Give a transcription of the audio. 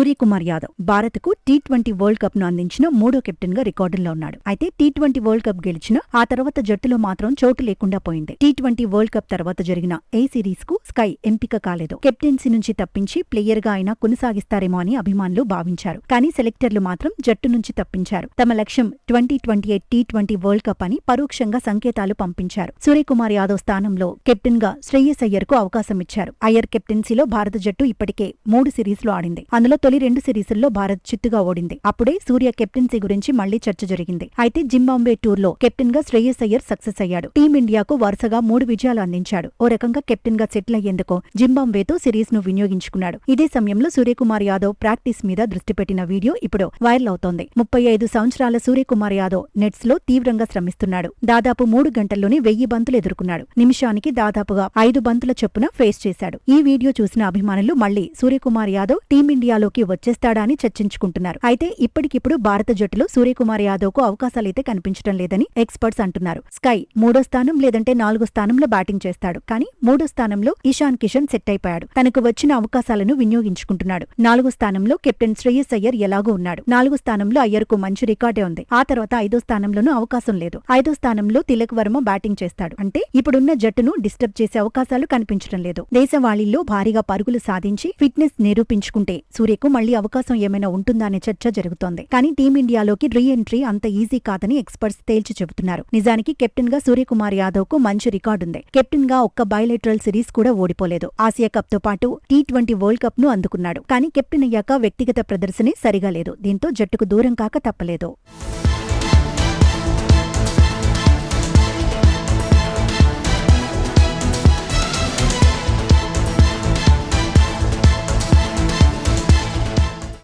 సూర్యకుమార్ యాదవ్ భారత్కు T20 world cup ను అందించిన మూడో కెప్టెన్ గా రికార్డుల్లో ఉన్నాడు. అయితే టీ20 వరల్డ్ కప్ గెలిచిన ఆ తర్వాత జట్టులో మాత్రం చోటు లేకుండా పోయింది. టీ20 వరల్డ్ కప్ తర్వాత జరిగిన ఏ సిరీస్ కు స్కై ఎంపిక కాలేదు. కెప్టెన్సీ నుంచి తప్పించి ప్లేయర్ గా అయినా కొనసాగిస్తారేమో అని అభిమానులు భావించారు. కానీ సెలెక్టర్లు మాత్రం జట్టు నుంచి తప్పించారు. తమ లక్ష్యం 2028 టీ20 వరల్డ్ కప్ అని పరోక్షంగా సంకేతాలు పంపించారు. సూర్యకుమార్ యాదవ్ స్థానంలో కెప్టెన్ గా శ్రేయస్ అయ్యర్ కు అవకాశం ఇచ్చారు. అయ్యర్ కెప్టెన్సీలో భారత జట్టు ఇప్పటికే 3 సిరీస్లు ఆడింది. అందులో తొలి 2 సిరీసుల్లో భారత్ చిత్తుగా ఓడింది. అప్పుడే సూర్య కెప్టెన్సీ గురించి మళ్లీ చర్చ జరిగింది. అయితే జింబాబ్వే టూర్ లో కెప్టెన్ గా శ్రేయస్ అయ్యర్ సక్సెస్ అయ్యాడు. టీమిండియాకు వరుసగా 3 విజయాలు అందించాడు. ఓ రకంగా కెప్టెన్ గా సెటిల్ అయ్యేందుకు జింబాబ్వేతో సిరీస్ ను వినియోగించుకున్నాడు. ఇదే సమయంలో సూర్యకుమార్ యాదవ్ ప్రాక్టీస్ మీద దృష్టి పెట్టిన వీడియో ఇప్పుడు వైరల్ అవుతోంది. 35 సంవత్సరాల సూర్యకుమార్ యాదవ్ నెట్స్ లో తీవ్రంగా శ్రమిస్తున్నాడు. దాదాపు 3 గంటల్లోనే 1000 బంతులు ఎదుర్కొన్నాడు. నిమిషానికి దాదాపుగా 5 బంతుల చొప్పున ఫేస్ చేశాడు. ఈ వీడియో చూసిన అభిమానులు మళ్లీ సూర్యకుమార్ యాదవ్ టీమిండియాలోకి వచ్చేస్తాడా అని చర్చించుకుంటున్నారు. అయితే ఇప్పటికిప్పుడు భారత జట్టులో సూర్యకుమార్ యాదవ్ కు అవకాశాలైతే కనిపించడం లేదని ఎక్స్పర్ట్స్ అంటున్నారు. స్కై 3వ స్థానం లేదంటే 4వ స్థానంలో బ్యాటింగ్ చేస్తాడు. కానీ 3వ స్థానంలో ఇషాన్ కిషన్ సెట్ అయిపోయాడు. తనకు వచ్చిన అవకాశాలను వినియోగించుకుంటున్నాడు. 4వ స్థానంలో కెప్టెన్ శ్రేయస్ అయ్యర్ ఎలాగూ ఉన్నాడు. 4వ స్థానంలో అయ్యర్ కు మంచి రికార్డే ఉంది. ఆ తర్వాత 5వ స్థానంలోనూ అవకాశం లేదు. 5వ స్థానంలో తిలక్ వర్మ బ్యాటింగ్ చేస్తాడు. అంటే ఇప్పుడున్న జట్టును డిస్టర్బ్ చేసే అవకాశాలు కనిపించడం లేదు. దేశవాళీల్లో భారీగా పరుగులు సాధించి ఫిట్నెస్ నిరూపించుకుంటే సూర్యకు మళ్లీ అవకాశం ఏమైనా ఉంటుందా అనే చర్చ జరుగుతోంది. కానీ టీమిండియాలోకి రీ ఎంట్రీ అంత ఈజీ కాదని ఎక్స్పర్ట్స్ తేల్చి చెబుతున్నారు. నిజానికి కెప్టెన్ గా సూర్యకుమార్ యాదవ్ కు మంచి రికార్డుంది. కెప్టెన్ గా ఒక్క బయలేటరల్ సిరీస్ కూడా ఓడిపోలేదు. ఆసియా కప్ తో పాటు టీ20 వరల్డ్ కప్ ను అందుకున్నాడు. కానీ కెప్టెన్ అయ్యాక వ్యక్తిగత ప్రదర్శనే సరిగా లేదు. దీంతో జట్టుకు దూరం కాక తప్పలేదు.